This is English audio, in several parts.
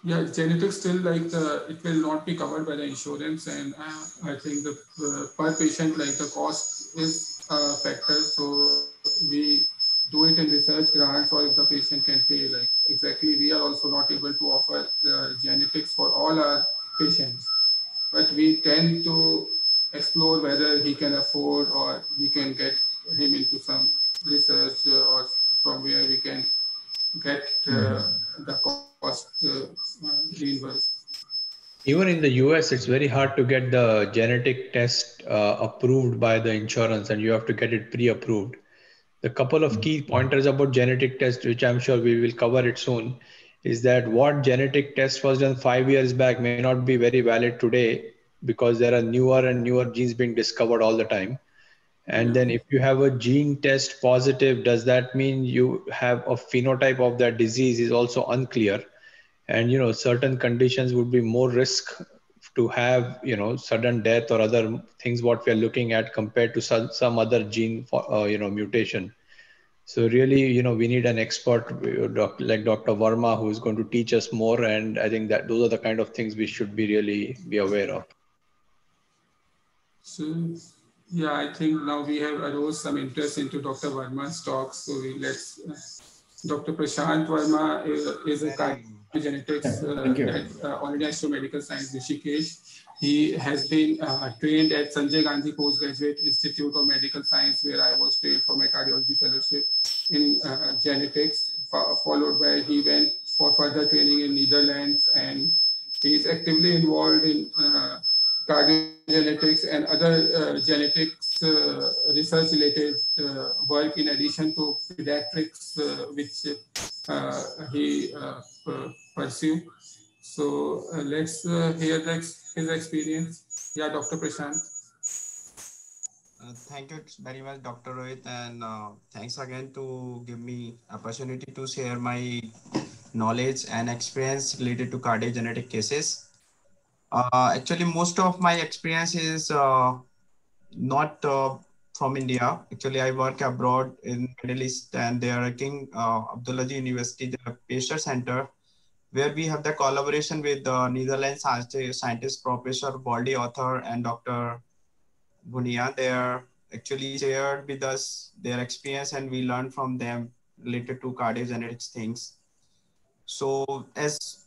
Yeah, genetics still like it will not be covered by the insurance, and I think the per patient like the cost is a factor. So we do it in research grants, or if the patient can pay. Like exactly, we are also not able to offer genetics for all our patients, but we tend to explore whether he can afford or we can get him into some research or from where we can get the cost reimbursed. Even in the US, it's very hard to get the genetic test approved by the insurance, and you have to get it pre-approved. The couple of key pointers about genetic test, which I'm sure we will cover it soon, is that what genetic test was done 5 years back may not be very valid today because there are newer and newer genes being discovered all the time. And Yeah. then if you have a gene test positive, does that mean you have a phenotype of that disease is also unclear. And certain conditions would be more risk to have sudden death or other things what we are looking at compared to some other gene for mutation. So really, we need an expert like Dr. Verma who is going to teach us more. And I think that those are the kind of things we should be really be aware of. So, yeah, I think now we have arose some interest into Dr. Verma's talk. So let's. Dr. Prashant Verma is a Very cardiogenetics Thank at you. All India Institute of Medical Science, Rishikesh. He has been trained at Sanjay Gandhi Postgraduate Institute of Medical Science, where I was trained for my cardiology fellowship in genetics. Followed by he went for further training in Netherlands, and he is actively involved in cardiogenetics and other genetics research related work in addition to pediatrics, which he pursue. So let's hear his experience. Yeah, Dr. Prashant. thank you very much, Dr. Rohit, and thanks again to give me opportunity to share my knowledge and experience related to cardiogenetic cases. Actually, most of my experience is not from India. Actually, I work abroad in Middle East, and they are King Abdullaji University, the Pasteur Center, where we have the collaboration with the Netherlands scientist Professor Baldi author and Dr. Bunia. They are actually shared with us their experience, and we learn from them related to cardiogenetics things. So as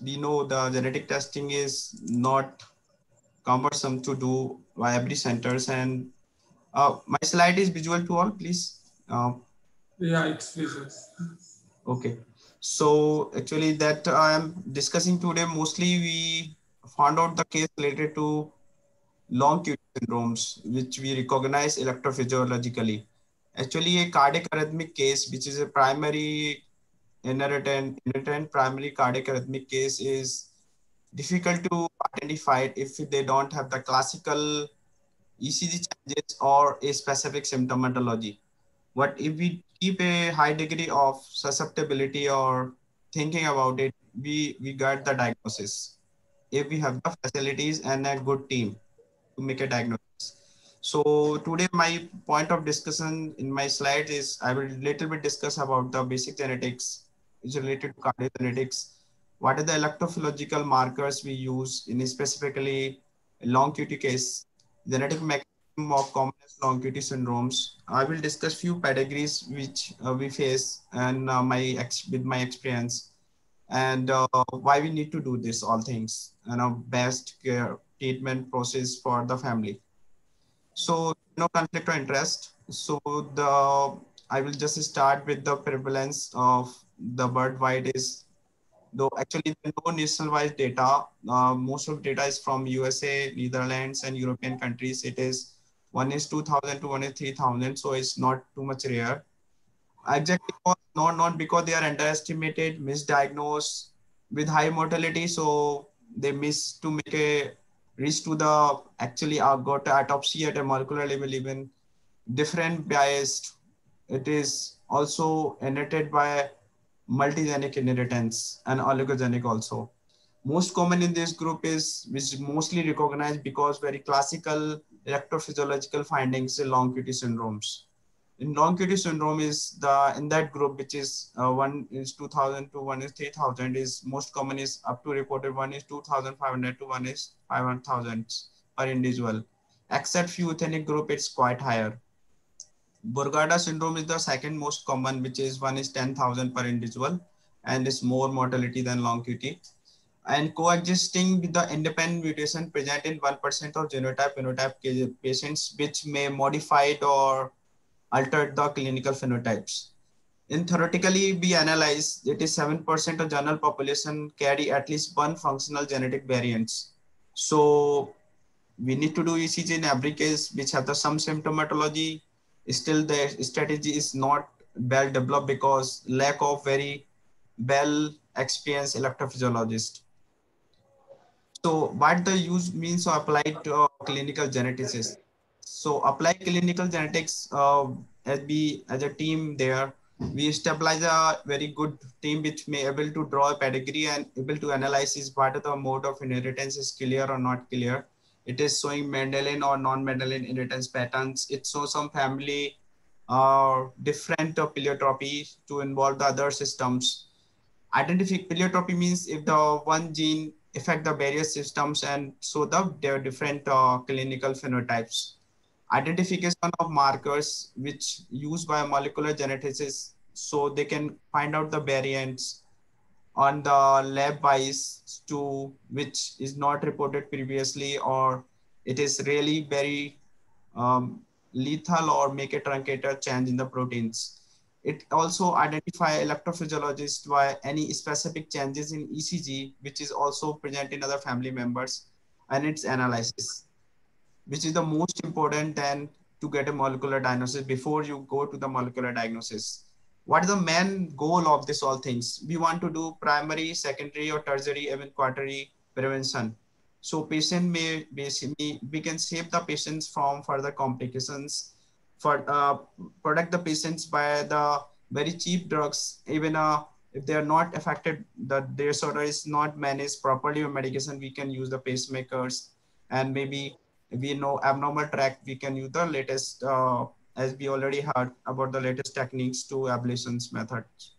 we know, the genetic testing is not cumbersome to do by every centers. And my slide is visual to all, please. Yeah, it's visuals. Okay. So actually that I am discussing today, mostly we found out the case related to long QT syndromes, which we recognize electrophysiologically. Actually, a cardiac arrhythmic case, which is a primary inheritant primary cardiac arrhythmic case, is difficult to identify if they don't have the classical ECG changes or a specific symptomatology. But if we keep a high degree of susceptibility or thinking about it, we got the diagnosis. If we have the facilities and a good team to make a diagnosis. So today my point of discussion in my slides is I will little bit discuss about the basic genetics is related to cardiogenetics. What are the electrophysiological markers we use in specifically long QT case, genetic mechanism of commonest long QT syndromes. I will discuss few pedigrees which we face and with my experience, and why we need to do this all things and a best care treatment process for the family. So no conflict of interest. So the I will just start with the prevalence of the bird white is, though actually there no nationwide data. Most of data is from USA, Netherlands, and European countries. It is one is 2,000 to one is 3,000, so it's not too much rare. Exactly, not because they are underestimated, misdiagnosed with high mortality, so they miss to make a reach to the actually got autopsy at a molecular level even different biased. It is also inherited by multigenic inheritance and oligogenic also. Most common in this group is which is mostly recognized because very classical electrophysiological findings in long QT syndromes in long QT syndrome is in that group, which is 1 is 2000 to 1 is 3000, is most common, is up to reported 1 is 2500 to 1 is 500,000 per individual. Except few ethnic group, it's quite higher. Burgada syndrome is the second most common, which is 1 is 10,000 per individual, and is more mortality than long QT. And coexisting with the independent mutation present in 1% of genotype-phenotype patients, which may modified or altered the clinical phenotypes. In theoretically, we analyze it is 7% of general population carry at least one functional genetic variants. So we need to do ECG in every case which have some symptomatology. Still, the strategy is not well developed because lack of very well experienced electrophysiologist. So what the use means of applied clinical geneticists. So apply clinical genetics as a team there. We establish a very good team which may able to draw a pedigree and able to analyze is what the mode of inheritance is clear or not clear. It is showing Mendelian or non-Mendelian inheritance patterns. It shows some family different pleiotropy to involve the other systems. Identify pleiotropy means if the one gene affect the various systems and so there are different clinical phenotypes. Identification of markers which used by molecular geneticists so they can find out the variants on the lab wise to which is not reported previously, or it is really very lethal or make a truncator change in the proteins. It also identify electrophysiologist by any specific changes in ECG, which is also present in other family members, and its analysis, which is the most important than to get a molecular diagnosis before you go to the molecular diagnosis. What is the main goal of this all things? We want to do primary, secondary, or tertiary, even quaternary prevention. So patient may basically, we can save the patients from further complications, for protect the patients by the very cheap drugs, even if they are not affected, that their disorder is not managed properly with medication, we can use the pacemakers, and maybe we know abnormal tract, we can use the latest, as we already heard about the latest techniques to ablations methods.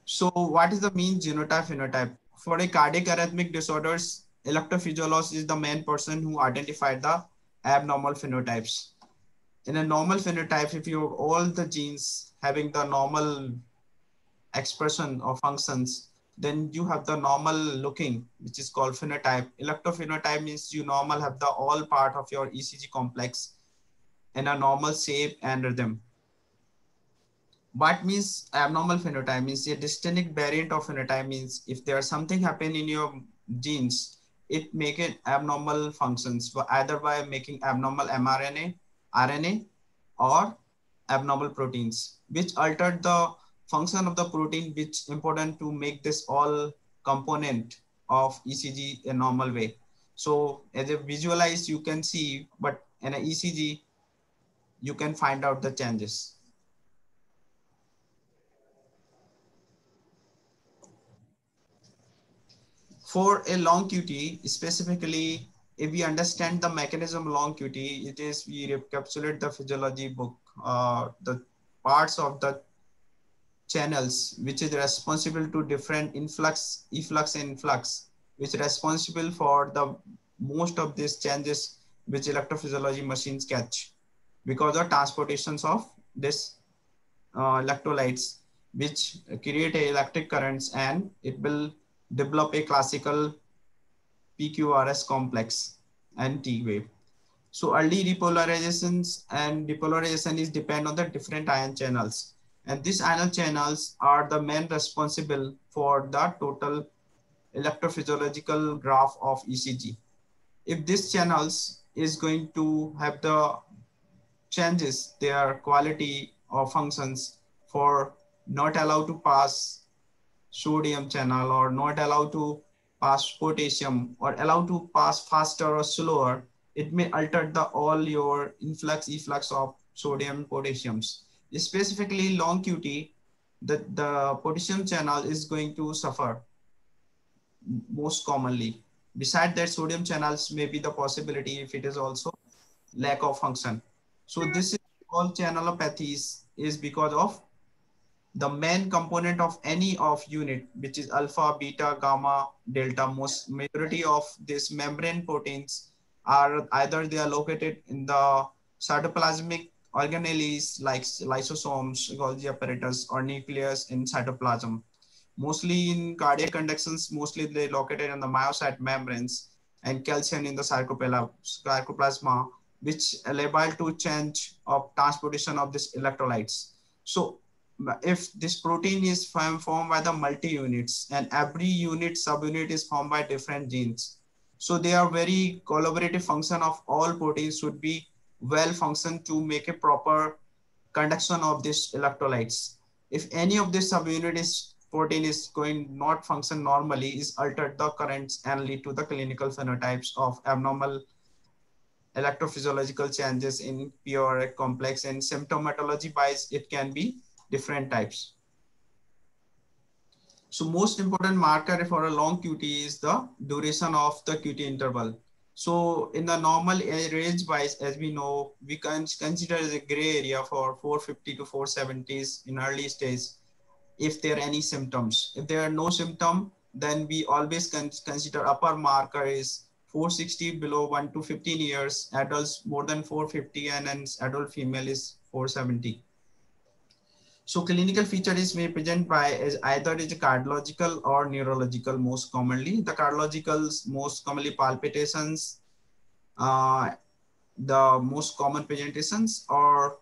So what is the mean genotype phenotype? For a cardiac arrhythmic disorders, electrophysiologist is the main person who identified the abnormal phenotypes. In a normal phenotype, if you have all the genes having the normal expression or functions, then you have the normal looking, which is called phenotype. Electrophenotype means you normal have the all part of your ECG complex in a normal shape and rhythm. What means abnormal phenotype? Means a distinct variant of phenotype means if there's something happen in your genes, it make it abnormal functions, either by making abnormal mRNA, RNA, or abnormal proteins, which altered the function of the protein, which important to make this all component of ECG a normal way. So as a visualize, you can see, but in an ECG, you can find out the changes. For a long QT, specifically, if we understand the mechanism of long QT, it is we recapitulate the physiology book, the parts of the channels, which is responsible to different influx, efflux, and influx, which is responsible for the most of these changes which electrophysiology machines catch because of transportations of this electrolytes, which create a electric currents, and it will develop a classical PQRS complex and T wave. So early repolarizations and depolarization is depend on the different ion channels. And these ion channels are the main responsible for the total electrophysiological graph of ECG. If these channels is going to have the changes, their quality or functions for not allowed to pass sodium channel or not allowed to pass potassium or allowed to pass faster or slower, it may alter the all your influx, efflux of sodium, potassiums. Specifically long QT, the potassium channel is going to suffer most commonly. Besides that, sodium channels may be the possibility if it is also lack of function. So this is all channelopathies is because of the main component of any of unit, which is alpha, beta, gamma, delta. Most majority of these membrane proteins are either they are located in the cytoplasmic organelles like lysosomes, Golgi apparatus, or nucleus in cytoplasm. Mostly in cardiac conductions, mostly they located in the myocyte membranes, and calcium in the sarcoplasma, which enable to change of transportation of these electrolytes. So if this protein is formed by the multi-units, and every unit subunit is formed by different genes, so they are very collaborative function of all proteins should be well functioned to make a proper conduction of these electrolytes. If any of this subunit is protein is going not function normally, is altered the currents and lead to the clinical phenotypes of abnormal electrophysiological changes in pure complex, and symptomatology wise it can be different types. So most important marker for a long QT is the duration of the QT interval. So in the normal range wise, as we know, we can consider as a gray area for 450 to 470s in early stage if there are any symptoms. If there are no symptom, then we always consider upper marker is 460 below 1 to 15 years, adults more than 450, and then adult female is 470. So clinical feature is may present by as either is cardiological or neurological most commonly. The cardiologicals most commonly palpitations, the most common presentations, or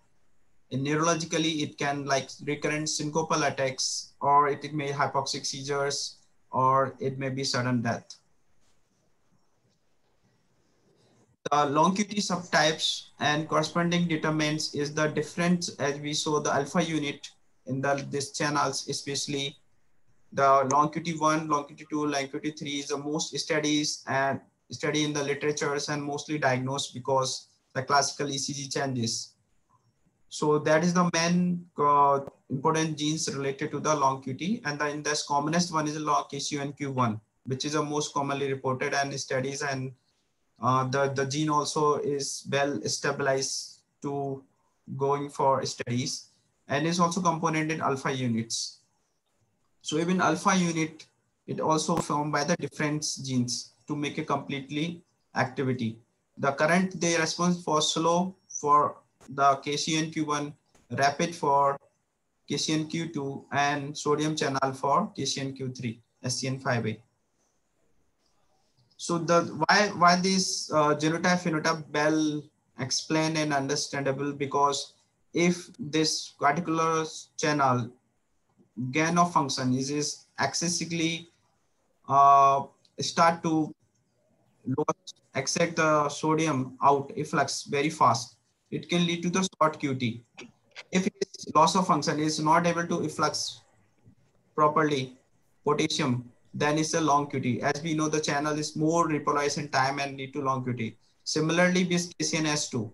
neurologically it can like recurrent syncopal attacks, or it may hypoxic seizures, or it may be sudden death. The long QT subtypes and corresponding determinants is the difference, as we saw the alpha unit in these channels, especially the long QT1, long QT2, long QT3 is the most studies and study in the literatures and mostly diagnosed because the classical ECG changes. So that is the main important genes related to the long QT, and in this commonest one is the long KCNQ1, which is the most commonly reported and studies, and the gene also is well stabilized to going for studies, and is also component in alpha units. So even alpha unit, it also formed by the different genes to make a completely activity. The current they response for slow for the KCNQ1, rapid for KCNQ2, and sodium channel for KCNQ3, SCN5A. So why this genotype phenotype well explained and understandable, because if this particular channel gain of function is excessively start to extract the sodium out efflux very fast, it can lead to the short QT. If its loss of function is not able to efflux properly potassium, then it's a long QT. As we know, the channel is more repolarization time and lead to long QT. Similarly, with KCNS2,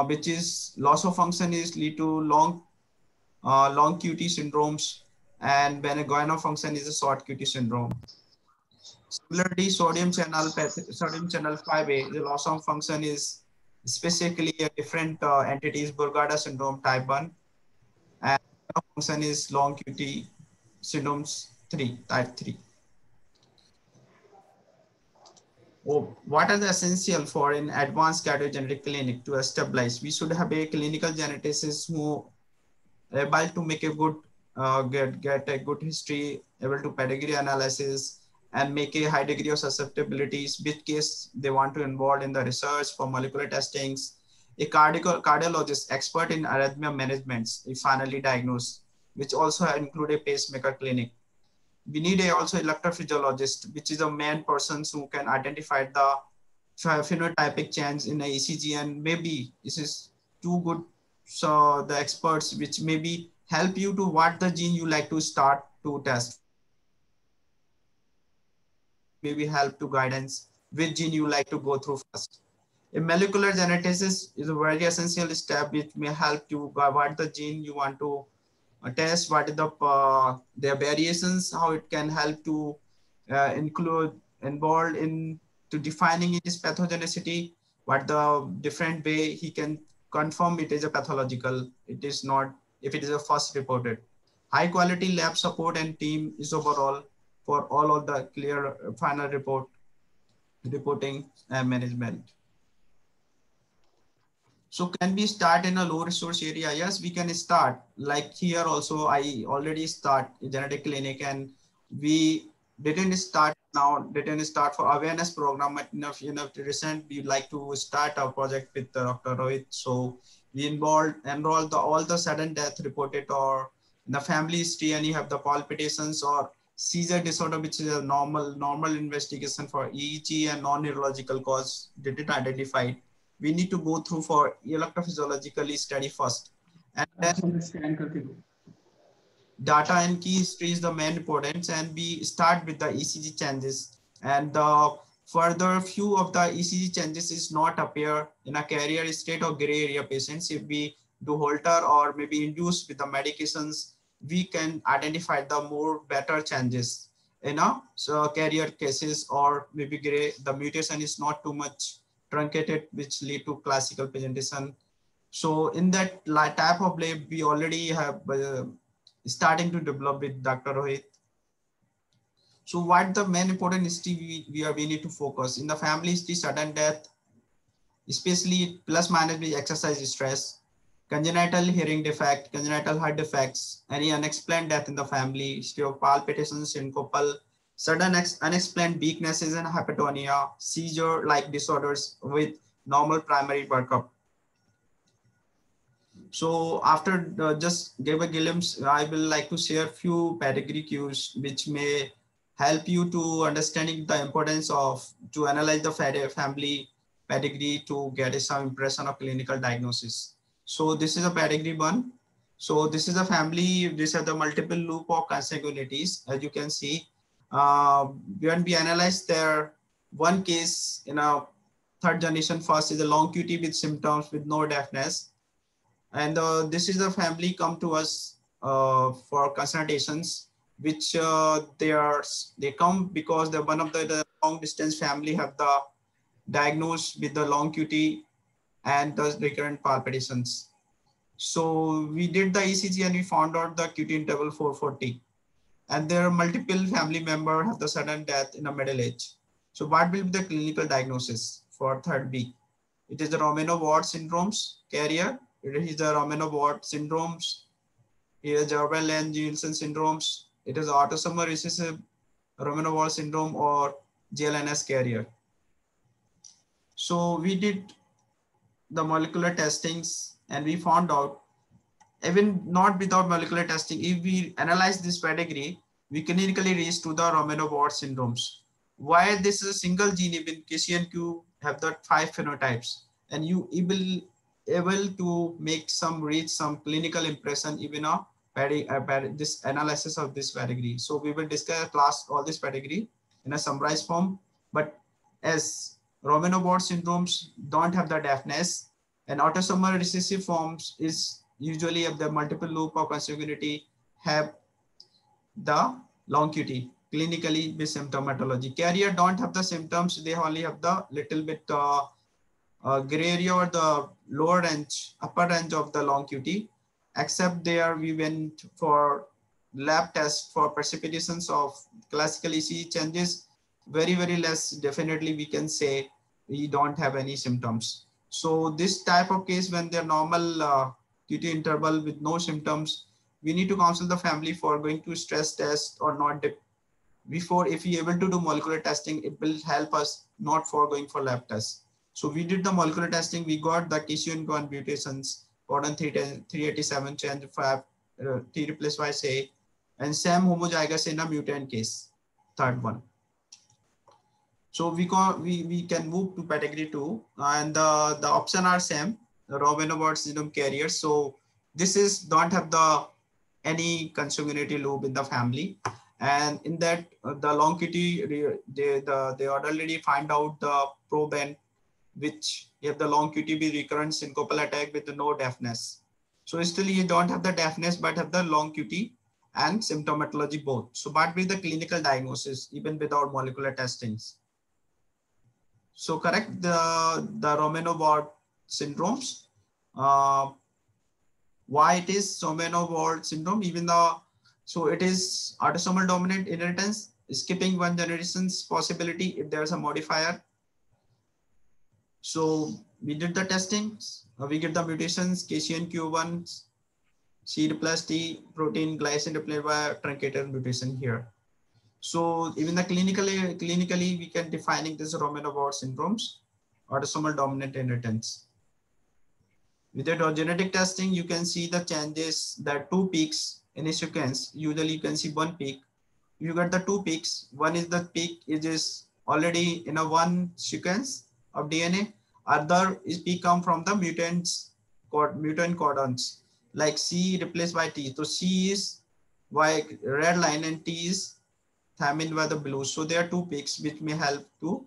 which is loss of function is lead to long QT syndromes, and when a gain of function is a short QT syndrome. Similarly, sodium channel 5A, the loss of function is specifically a different entities, Brugada syndrome type 1, and function is long QT syndromes 3, type 3. Oh, what are the essential for an advanced cardiogenetic clinic to establish? We should have a clinical geneticist who are able to make a good, get a good history, able to pedigree analysis, and make a high degree of susceptibilities, which case they want to involve in the research for molecular testings. A cardiologist expert in arrhythmia management is finally diagnosed, which also include a pacemaker clinic. We need also electrophysiologist, which is a main person who can identify the phenotypic change in the ECG, and maybe this is too good. So the experts which maybe help you to what the gene you like to start to test, maybe help to guidance which gene you like to go through first. A molecular geneticist is a very essential step which may help you what the gene you want to test, what is the their variations, how it can help to involved in to defining its pathogenicity, what the different way he can confirm it is a pathological. It is not if it is a first reported. High quality lab support and team is overall for all of the clear final reporting and management. So can we start in a low resource area? Yes, we can start. Like here also, I already start genetic clinic, and we didn't start for awareness program. But enough recent, we like to start our project with Dr. Rohit. So we enrolled all the sudden death reported or in the family history, and you have the palpitations or seizure disorder, which is a normal investigation for EEG and non-neurological cause didn't identified. We need to go through for electrophysiologically study first, and then data and key history is the main importance, and we start with the ECG changes, and the further few of the ECG changes is not appear in a carrier state or gray area patients. If we do Holter or maybe induced with the medications, we can identify the more better changes in a carrier cases, or maybe gray, the mutation is not too much truncated, which lead to classical presentation. So in that type of lab, we already have starting to develop with Dr. Rohit. So what the main important history we need to focus in the family history, sudden death, especially plus minus with exercise stress, congenital hearing defect, congenital heart defects, any unexplained death in the family, history of palpitations, syncopal, sudden unexplained weaknesses and hypotonia, seizure-like disorders with normal primary workup. So after just give a glimpse, I will like to share few pedigree cues which may help you to understanding the importance of to analyze the family pedigree to get some impression of clinical diagnosis. So this is a pedigree one. So this is a family. These are the multiple loop of consanguinities. As you can see, when we analyze their one case in a third generation, first is a long QT with symptoms with no deafness. And this is the family come to us for consultations, which they come because the one of the long distance family have the diagnosed with the long QT and the recurrent palpitations. So we did the ECG and we found out the QT interval 440. And there are multiple family members have the sudden death in a middle age. So what will be the clinical diagnosis for third B? It is the Romano-Ward syndromes carrier. It is the Romano-Ward syndromes. Here is Jervell-Lange-Nielsen syndromes. It is autosomal recessive Romano-Ward syndrome or GLNS carrier. So we did the molecular testings and we found out, even not without molecular testing, if we analyze this pedigree, we clinically reach to the Romano-Ward syndromes. Why this is a single gene, even KCNQ have the 5 phenotypes, and you able to make reach some clinical impression even of this analysis of this pedigree. So we will discuss class all this pedigree in a summarized form, but as Romano-Ward syndromes don't have the deafness, and autosomal recessive forms is usually have the multiple loop of consanguinity have the long QT clinically with symptomatology. Carrier don't have the symptoms, they only have the little bit gray area or the lower range, upper range of the long QT, except there we went for lab test for precipitations of classical ECG changes, very less. Definitely we can say we don't have any symptoms. So this type of case, when they're normal QT interval with no symptoms, we need to counsel the family for going to stress test or not. Before, if we able to do molecular testing, it will help us not for going for lab tests. So we did the molecular testing. We got the KCN1 mutations, codon 387 change 5 T replaced by say, and same homozygous in a mutant case, third one. So we can move to pedigree 2, and the option are same, the Romano-Ward syndrome carriers. So this is don't have the any consanguinity loop in the family, and in that the long QT they already find out the proband, which have the long QTB recurrent syncopal attack with no deafness. So still you don't have the deafness, but have the long QT and symptomatology both. So what will be the clinical diagnosis even without molecular testings? So correct the Romano-Ward syndromes. why it is Romano-Ward syndrome, even though, so it is autosomal dominant inheritance, skipping one generation's possibility if there's a modifier. So we did the testing, we get the mutations, KCNQ1, C plus T protein glycine replaced by truncated mutation here. So even the clinically we can defining this Romano-Ward syndromes, autosomal dominant inheritance. With the genetic testing, you can see the changes, that two peaks in a sequence. Usually you can see one peak. You get the two peaks. One is the peak is already in a one sequence of DNA. Other is peak come from the mutant codons, like C replaced by T. So C is by red line and T is thymine by the blue. So there are two peaks which may help to.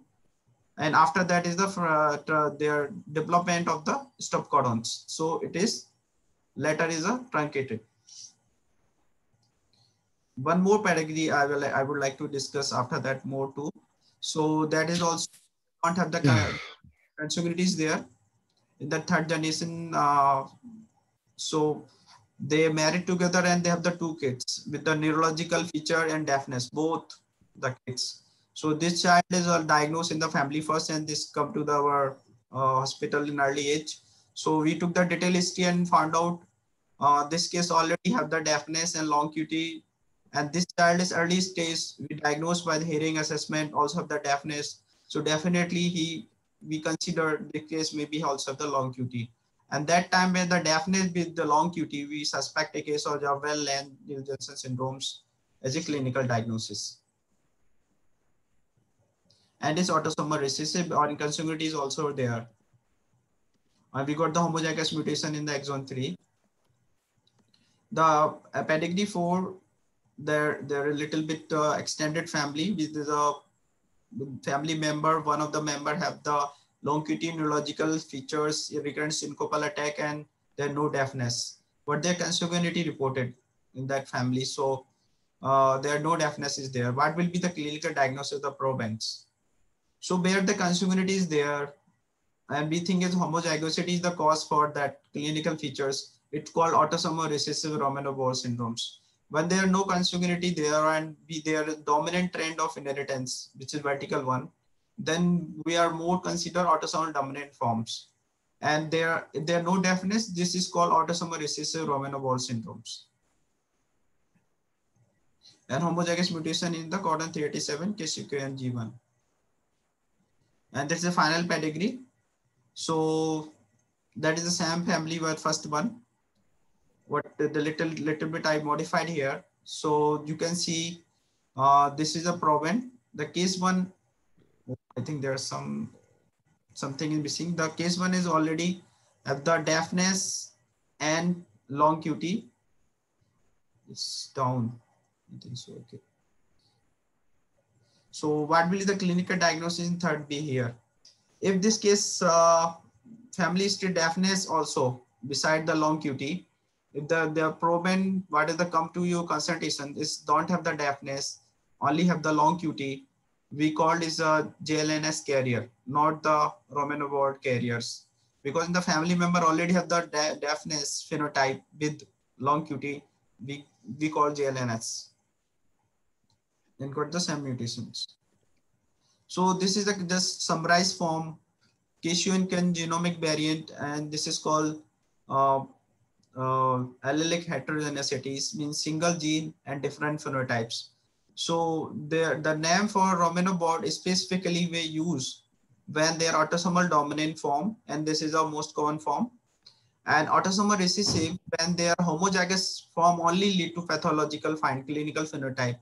And after that is their development of the stop codons. So it is later is a truncated. One more pedigree I would like to discuss after that more too. So that is also don't have the consanguinities there in the third generation. So they married together and they have the two kids with the neurological feature and deafness, both the kids. So this child is diagnosed in the family first, and this come to our hospital in early age. So we took the detailed history and found out this case already have the deafness and long QT, and this child is early stage. We diagnosed by the hearing assessment, also have the deafness. So definitely we consider the case maybe also have the long QT. And that time when the deafness with the long QT, we suspect a case of Javel and Jensen syndromes as a clinical diagnosis. And this autosomal recessive or inconsanguinity is also there. And we got the homozygous mutation in the exon 3. The pedigree 4, they're a little bit extended family with the family member. One of the member have the long QT neurological features, recurrent syncopal attack, and there no deafness. But their consanguinity reported in that family. So there no deafness is there. What will be the clinical diagnosis of the probants? So where the consanguinity is there, and we think is homozygosity is the cause for that clinical features. It's called autosomal recessive Romano-Ward syndromes. When there are no consanguinity there and there is dominant trend of inheritance, which is vertical one, then we are more consider autosomal dominant forms. And if there are no deafness, this is called autosomal recessive Romano-Ward syndromes. And homozygous mutation in the codon 387 KCNQ1. And that's the final pedigree. So that is the same family with first one. What the little bit I modified here. So you can see this is a proband. The case one, I think there's something is missing. The case one is already have the deafness and long QT. It's down. I think so. Okay. So what will be the clinical diagnosis in third B here? If this case family history deafness also beside the long QT, if the proband what is the come to you consultation is don't have the deafness, only have the long QT, we called is a JLNS carrier, not the Romano-Ward carriers, because in the family member already have the deafness phenotype with long QT, we call JLNS. And got the same mutations. So this is the just summarized form, KCNQ genomic variant, and this is called allelic heterogeneity, means single gene and different phenotypes. So the name for Romano-Ward is specifically we use when they are autosomal dominant form, and this is our most common form, and autosomal recessive when they are homozygous form only lead to pathological clinical phenotype.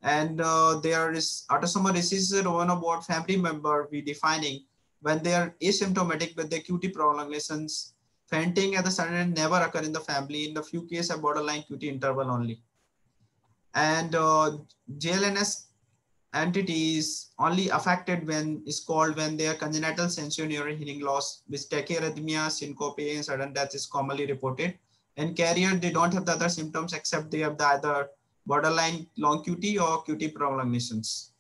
And there is autosomal recessive Romano-Ward family member we defining when they are asymptomatic with the QT prolongations. Fainting at the sudden never occur in the family. In the few cases, a borderline QT interval only. And JLNS entity is only affected when is called when they are congenital sensorineural hearing loss, with tachyarrhythmia, syncope, and sudden death is commonly reported. And carrier, they don't have the other symptoms except they have the either borderline long QT or QT prolongations.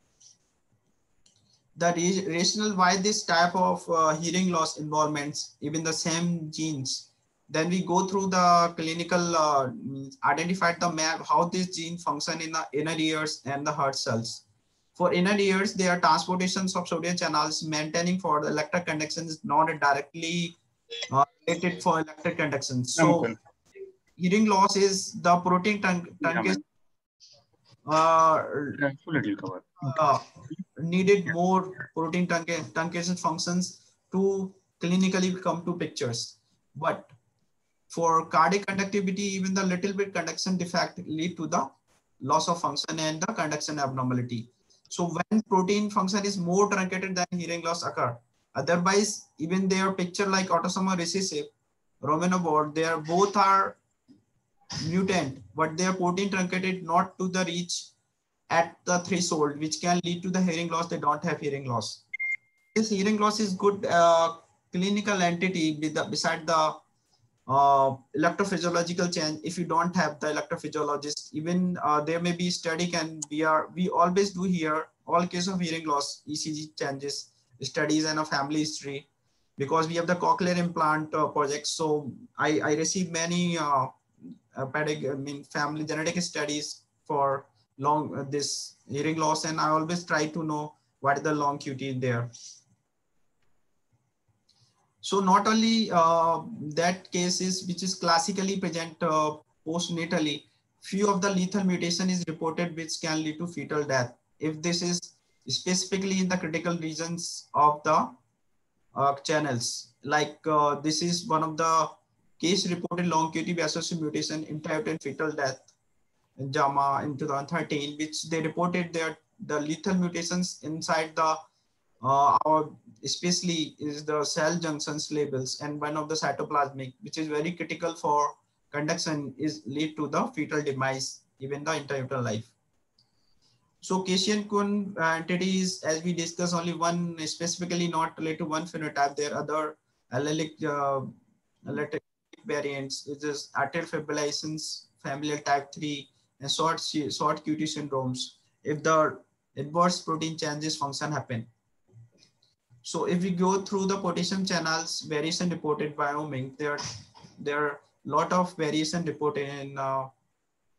The rationale why this type of hearing loss involvements, even the same genes, Then we go through the clinical, identified the map, how this gene function in the inner ears and the heart cells. For inner ears, there are transportations of sodium channels maintaining for the electric conduction is not directly related for electric conduction. So hearing loss is the protein truncation needed more protein truncation functions to clinically come to pictures. But for cardiac conductivity, even the little bit conduction defect lead to the loss of function and the conduction abnormality. So when protein function is more truncated, than hearing loss occur. Otherwise, even their picture like autosomal recessive, Romano board, they are both are mutant, but they are protein truncated not to the reach at the threshold, which can lead to the hearing loss. They don't have hearing loss. This hearing loss is good clinical entity beside the electrophysiological change. If you don't have the electrophysiologist, even there may be study we always do here all case of hearing loss ECG changes studies and a family history, because we have the cochlear implant project. So I received many family genetic studies for long this hearing loss, and I always try to know what is the long QT there. So not only that cases which is classically present postnatally, few of the lethal mutation is reported which can lead to fetal death if this is specifically in the critical regions of the channels. Like this is one of the case reported long QT associated mutation intra-uterine fetal death in JAMA in 2013, which they reported that the lethal mutations inside the especially is the cell junctions labels, and one of the cytoplasmic, which is very critical for conduction, is lead to the fetal demise, even the intrauterine life. So Keshian-Kun entities, as we discussed, only one specifically not related to one phenotype. There are other allelic variants, which is atrial fibrillations, familial type 3, and short QT syndromes. If the adverse protein changes function happen. So if we go through the potassium channels, variation reported by Wyoming, there are a lot of variation reported in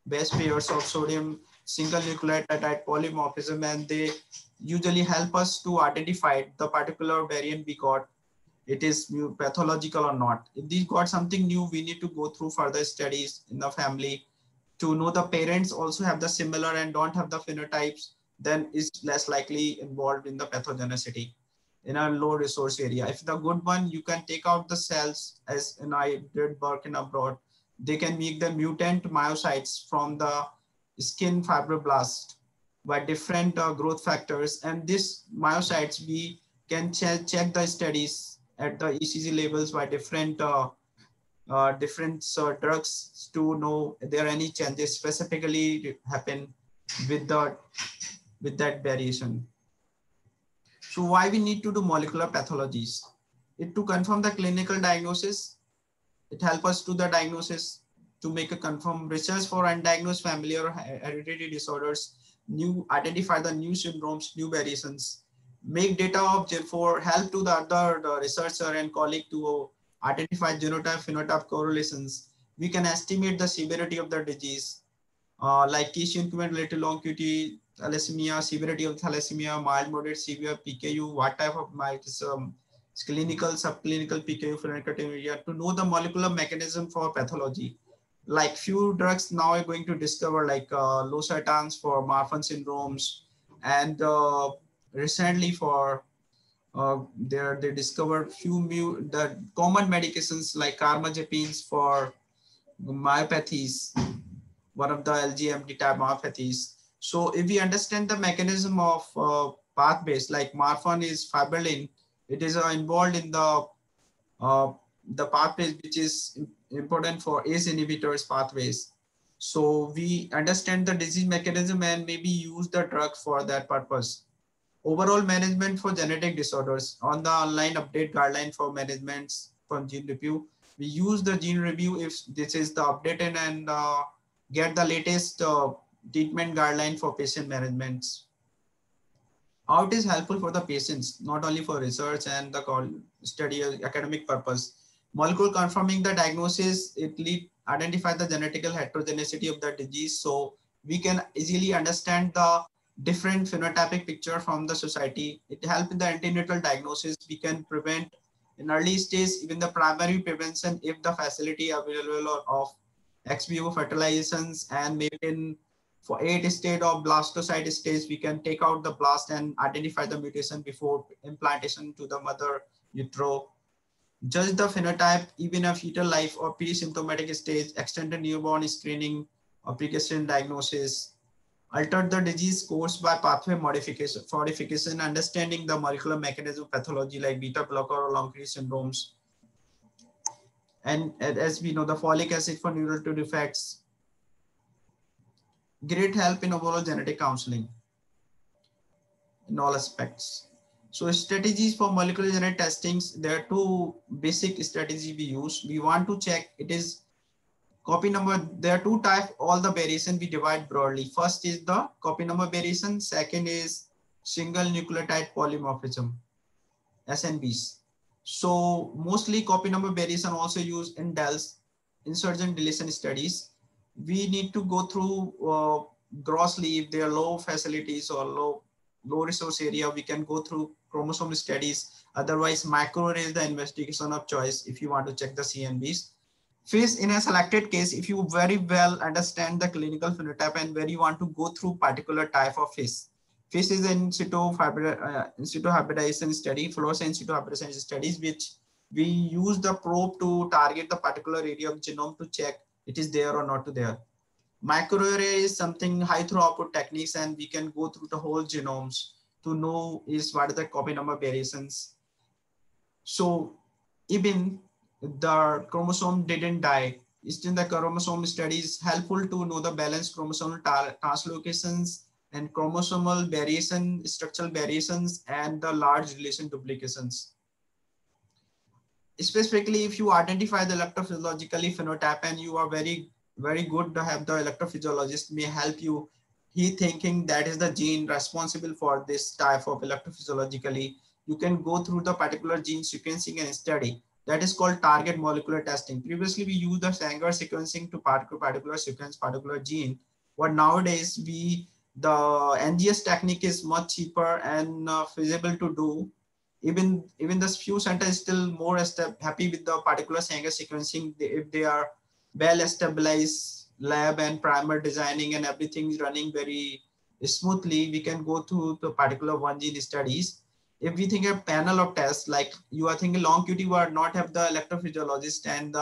base pairs of sodium single nucleotide polymorphism, and they usually help us to identify the particular variant we got, it is pathological or not. If we got something new, we need to go through further studies in the family to know the parents also have the similar and don't have the phenotypes, then is less likely involved in the pathogenicity in a low resource area. If the good one, you can take out the cells, as and I did work in abroad, they can make the mutant myocytes from the skin fibroblast by different growth factors. And this myocytes, we can check the studies at the ECG levels by different drugs to know if there are any changes specifically happen with that variation. So why we need to do molecular pathologies? It to confirm the clinical diagnosis. It helps us to the diagnosis to make a confirm research for undiagnosed familial or hereditary disorders, identify the new syndromes, new variations, make data of for help to the other researcher and colleague to identify genotype phenotype correlations. We can estimate the severity of the disease, like Keshian-Kun related long QT, thalassemia, severity of thalassemia, mild, moderate, severe, PKU, what type of clinical, subclinical PKU phenylketonuria, to know the molecular mechanism for pathology. Like few drugs now are going to discover, like losartans for Marfan syndromes, and recently for they discovered the common medications like carbamazepines for myopathies, one of the LGMD type myopathies. So if we understand the mechanism of pathways, like Marfan is fibrillin, it is involved in the pathways which is important for ACE inhibitors pathways. So we understand the disease mechanism and maybe use the drug for that purpose. Overall management for genetic disorders, on the online update guideline for management for gene review, we use the gene review if this is the updated, and get the latest treatment guideline for patient management. How it is helpful for the patients, not only for research and the study academic purpose. Molecule confirming the diagnosis, it identify the genetical heterogeneity of the disease. So we can easily understand the different phenotypic picture from the society. It helps in the antenatal diagnosis. We can prevent in early stage, even the primary prevention if the facility available of ex vivo fertilizations, and maybe in for 8 stage of blastocyte stage, we can take out the blast and identify the mutation before implantation to the mother utero. Judge the phenotype even a fetal life or pre-symptomatic stage, extended newborn screening or precaution diagnosis, alter the disease course by pathway modification, understanding the molecular mechanism pathology like beta blocker or long read syndromes. And as we know, the folic acid for neural two defects, great help in overall genetic counseling in all aspects. So strategies for molecular genetic testings, there are two basic strategies we use. We want to check it is copy number. There are two types, all the variation we divide broadly. First is the copy number variation. Second is single nucleotide polymorphism, SNPs. So mostly copy number variation also used in DELS, insertion deletion studies. We need to go through grossly if there are low facilities or low resource area, we can go through chromosome studies. Otherwise, microarray is the investigation of choice if you want to check the CNVs. FIS, in a selected case, if you very well understand the clinical phenotype and where you want to go through particular type of FIS. FIS is in situ hybridization study, fluorescence in situ hybridization studies, which we use the probe to target the particular area of genome to check it is there or not there. Microarray is something high throughput techniques, and we can go through the whole genomes to know is what are the copy number variations. So even the chromosome didn't die. Still the chromosome study is helpful to know the balanced chromosomal translocations and chromosomal variation, structural variations, and the large relation duplications. Specifically, if you identify the electrophysiologically phenotype and you are very good to have the electrophysiologist may help you. He thinking that is the gene responsible for this type of electrophysiologically. You can go through the particular gene sequencing and study. That is called target molecular testing. Previously, we used the Sanger sequencing to particular sequence, particular gene. But nowadays, the NGS technique is much cheaper and feasible to do. Even the few centers still more happy with the particular Sanger sequencing if they are well stabilized lab and primer designing and everything is running very smoothly. We can go through the particular one gene studies. If we think a panel of tests, like you are thinking long QT word not have the electrophysiologist and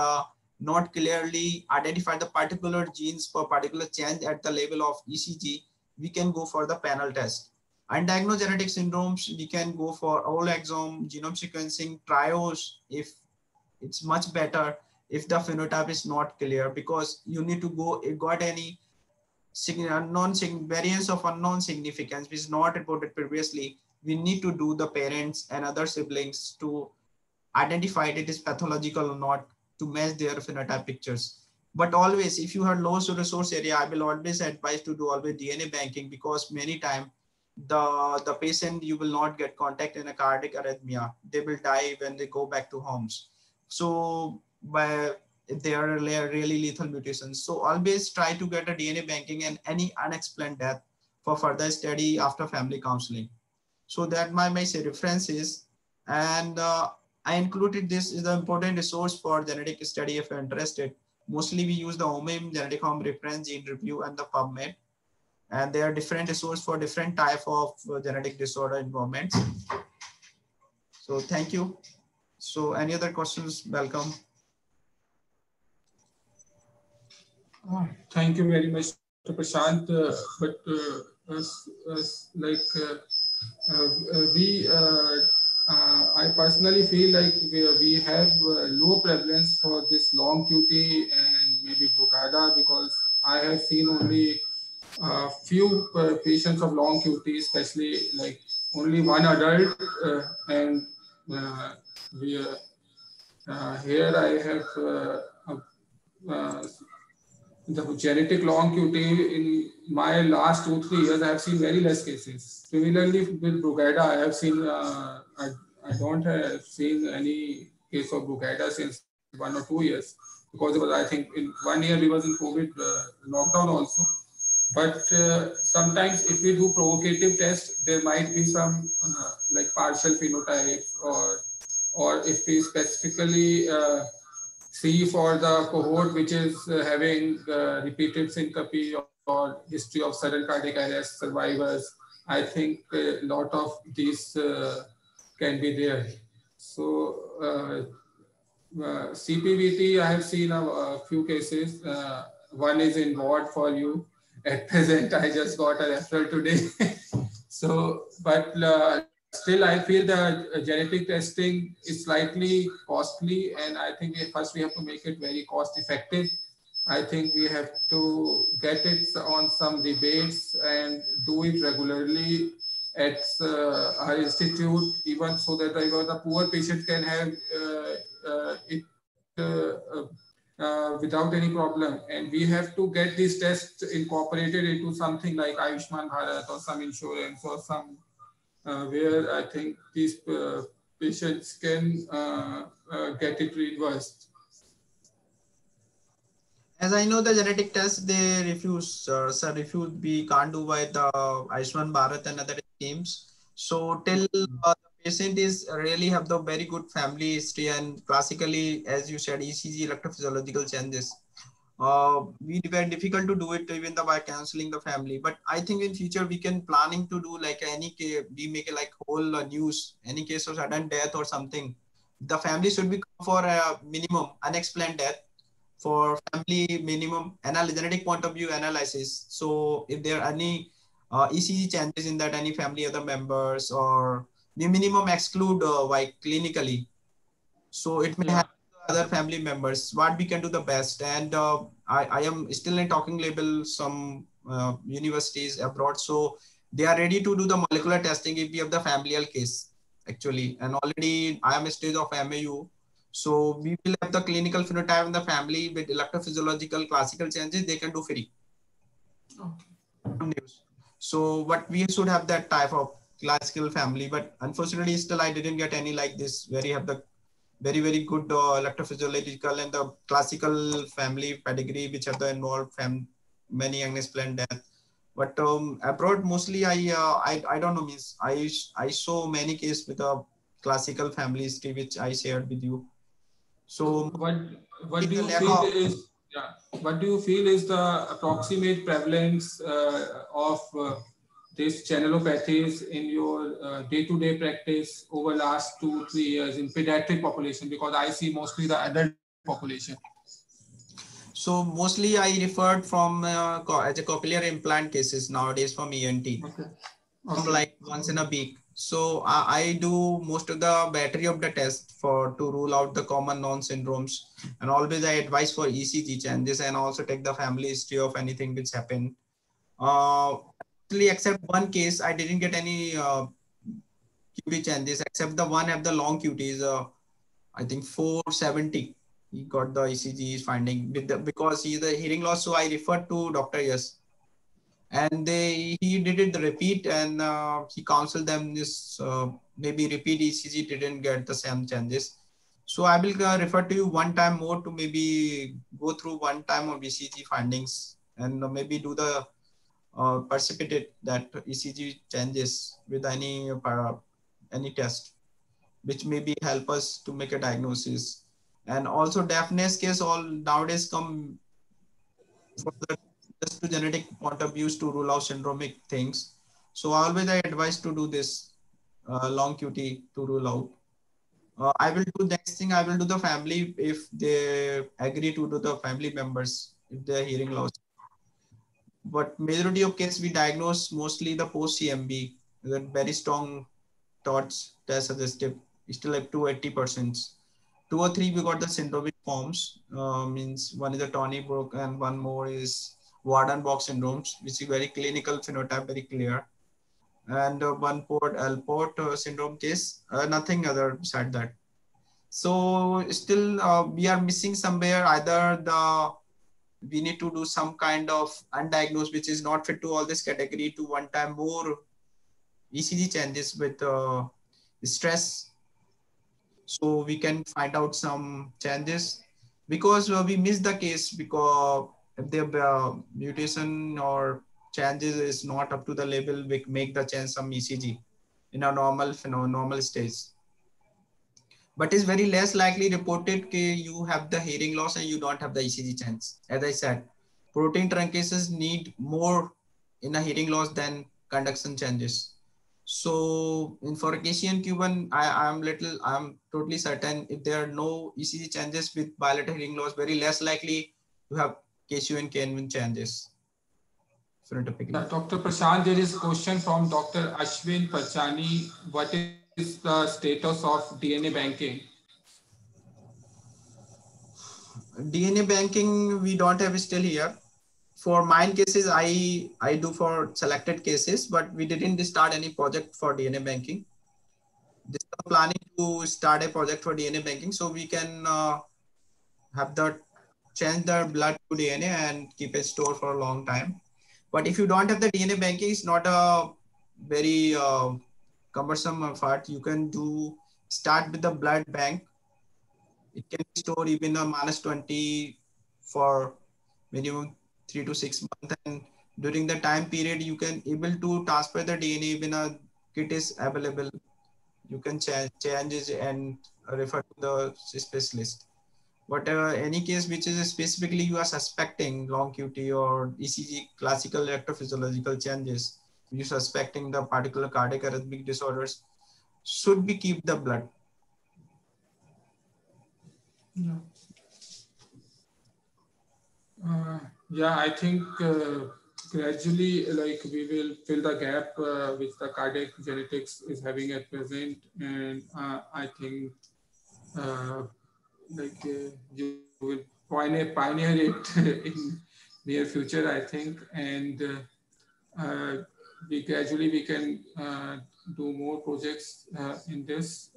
not clearly identify the particular genes for particular change at the level of ECG, we can go for the panel test. Undiagnosed genetic syndromes, we can go for whole exome, genome sequencing, trios if it's much better if the phenotype is not clear, because you need to go, if got any unknown variants of unknown significance which is not reported previously, we need to do the parents and other siblings to identify it is pathological or not to match their phenotype pictures. But always, if you have low resource area, I will always advise to do always DNA banking, because many times the patient, you will not get contact in a cardiac arrhythmia. They will die when they go back to homes. So if they are really lethal mutations. So always try to get a DNA banking and any unexplained death for further study after family counseling. So that my references, and I included this is an important resource for genetic study if you're interested. Mostly we use the OMIM, Genetic Home Reference, Gene Review, and the PubMed. And there are different resources for different type of genetic disorder environments. So thank you. So any other questions, welcome. Thank you very much, Dr. Prashant. I personally feel like we have low prevalence for this long QT and maybe Brugada, because I have seen only a few patients of long QT, especially like only one adult, and here I have the genetic long QT. In my last 2-3 years, I have seen very less cases. Similarly, with Brugada, I have seen, I don't have seen any case of Brugada since 1 or 2 years, because it was, I think, in 1 year we was in COVID lockdown also. But sometimes if we do provocative tests, there might be some like partial phenotypes, or if we specifically see for the cohort which is having repeated syncope or history of sudden cardiac arrest survivors, I think a lot of these can be there. So CPVT, I have seen a few cases. One is in ward for you. At present, I just got a referral today. So, but still, I feel the genetic testing is slightly costly, and I think first we have to make it very cost effective. I think we have to get it on some rebates and do it regularly at our institute, even so that the poor patient can have it without any problem. And we have to get these tests incorporated into something like Ayushman Bharat or some insurance or some where I think these patients can get it reimbursed. As I know, the genetic test they refuse, sir, refuse. We can't do by the Ayushman Bharat and other schemes. So till the patient is really have the very good family history and classically, as you said, ECG electrophysiological changes. We very difficult to do it even by canceling the family. But I think in future we can planning to do like any case, we make a like whole news, any case of sudden death or something. The family should be for a minimum unexplained death, for family minimum genetic point of view analysis. So if there are any ECG changes in that, any family other members, or we minimum exclude like clinically. So it may have other family members, what we can do the best. And I am still in talking level some universities abroad. So they are ready to do the molecular testing if we have the familial case actually. And already I am a stage of MAU. So we will have the clinical phenotype in the family with electrophysiological classical changes, they can do free. Okay. So what we should have that type of classical family, but unfortunately still I didn't get any like this where you have the very, very good electrophysiological and the classical family pedigree, which are the involved many unexplained death. But abroad, mostly I don't know, means I saw many cases with a classical family history, which I shared with you. So what do you feel is what do you feel is the approximate prevalence of these channelopathies in your day-to-day practice over last 2-3 years in pediatric population? Because I see mostly the adult population. So mostly I referred from as a cochlear implant cases nowadays from ENT. Okay. Like once in a week. So I do most of the battery of the test to rule out the common non-syndromes, and always I advise for ECG changes and also take the family history of anything which happened. Actually, except one case, I didn't get any QT changes, except the one have the long QTs. I think 470. He got the ECG finding because he the hearing loss. So I referred to Dr. Yes. And he did it the repeat, and he counseled them this maybe repeat ECG didn't get the same changes. So I will refer to you one time more to maybe go through one time of ECG findings and maybe do the precipitate that ECG changes with any test, which maybe help us to make a diagnosis. And also deafness case all nowadays come for the just to genetic point of views to rule out syndromic things. So always I advise to do this long QT to rule out. I will do next thing. I will do the family if they agree to do the family members if they're hearing loss. But majority of case we diagnose mostly the post CMB. That very strong thoughts test suggestive still like 280%. 2 or 3 we got the syndromic forms. Means one is the Tony-Brook and one more is Waardenburg syndromes, which is very clinical phenotype, very clear. And one Alport syndrome case, nothing other beside that. So still we are missing somewhere either we need to do some kind of undiagnosed, which is not fit to all this category, to one time more ECG changes with stress. so we can find out some changes, because we missed the case because if the mutation or changes is not up to the level, we make the change some ECG in a normal stage. But it's very less likely reported that you have the hearing loss and you don't have the ECG change. As I said, protein truncations need more in a hearing loss than conduction changes. So in for KCNQ1, I'm totally certain if there are no ECG changes with bilateral hearing loss, very less likely to have KCNQ1 changes phenotypically. Dr. Prashant, there is a question from Dr. Ashwin Parchani. What is the status of DNA banking? DNA banking, we don't have still here. For mine cases, I do for selected cases, but we didn't start any project for DNA banking. This is planning to start a project for DNA banking, so we can have the change the blood to DNA and keep it stored for a long time. But if you don't have the DNA banking, it's not a very cumbersome effort. You can start with the blood bank. It can be stored even a -20 for minimum 3 to 6 months, and during the time period you can able to transfer the DNA when a kit is available. You can change it and refer to the specialist. Whatever any case which is specifically you are suspecting long QT or ECG classical electrophysiological changes, you suspecting the particular cardiac arrhythmic disorders, should be keep the blood. Yeah. Yeah, I think gradually, like we will fill the gap which the cardiac genetics is having at present, and I think you will pioneer it in near future, I think, and we can do more projects in this,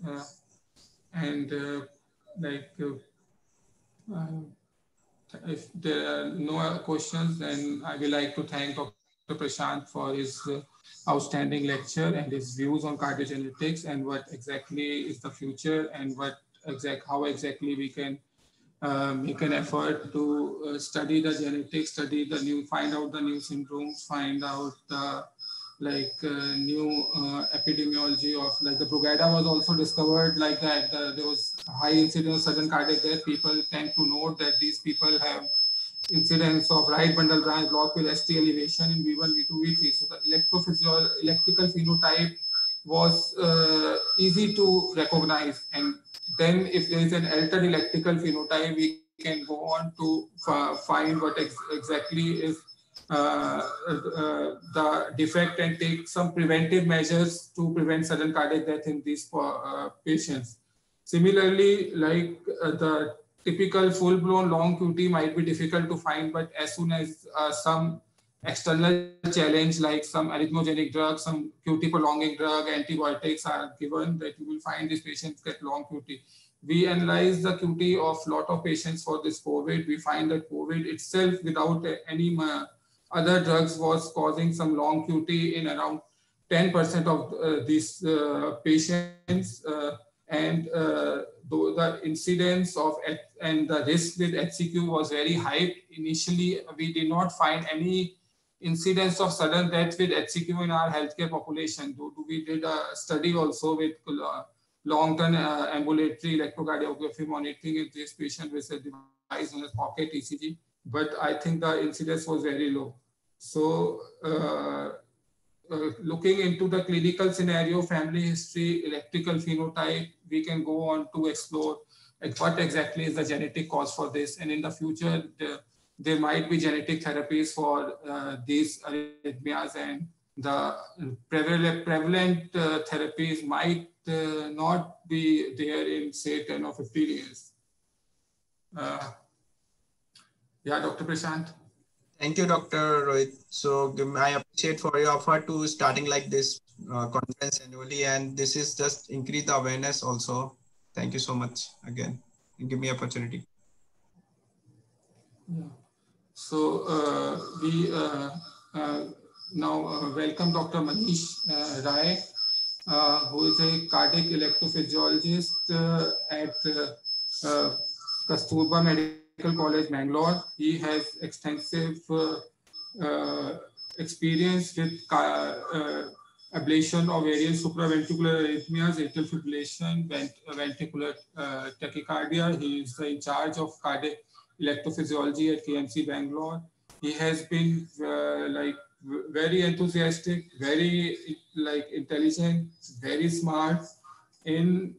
and if there are no questions, then I would like to thank Dr. Prashant for his outstanding lecture and his views on cardiogenetics and what exactly is the future and how exactly we can make an effort to study the genetics, find out the new syndromes, find out the new epidemiology of the Brugada was also discovered like that. There was high incidence of sudden cardiac death. People tend to note that these people have incidence of right bundle branch block with ST elevation in V1, V2, V3. So the electrical phenotype was easy to recognize. And then if there is an altered electrical phenotype, we can go on to find what exactly is the defect and take some preventive measures to prevent sudden cardiac death in these patients. Similarly, the typical full-blown long QT might be difficult to find, but as soon as some external challenge like some arrhythmogenic drug, some QT prolonging drug, antibiotics are given, that you will find these patients get long QT. We analyze the QT of a lot of patients for this COVID. We find that COVID itself, without any other drugs, was causing some long QT in around 10% of these patients. And though the incidence of and the risk with HCQ was very high, initially we did not find any incidence of sudden death with HCQ in our healthcare population. Though we did a study also with long-term ambulatory electrocardiography monitoring in this patient with a device known as pocket ECG. But I think the incidence was very low. So looking into the clinical scenario, family history, electrical phenotype, we can go on to explore what exactly is the genetic cause for this. And in the future, there might be genetic therapies for these arrhythmias, and the prevalent therapies might not be there in, say, 10 or 15 years. Yeah, Dr. Prashant. Thank you, Dr. Rohit. So I appreciate for your effort to starting like this conference annually, and this is just increase the awareness also. Thank you so much again, and give me opportunity. Yeah. So we now welcome Dr. Manish Rai. who is a cardiac electrophysiologist at Kasturba Medical College, Bangalore. He has extensive experience with ablation of various supraventricular arrhythmias, atrial fibrillation, ventricular tachycardia. He is in charge of cardiac electrophysiology at KMC Bangalore. He has been very enthusiastic, very intelligent, very smart in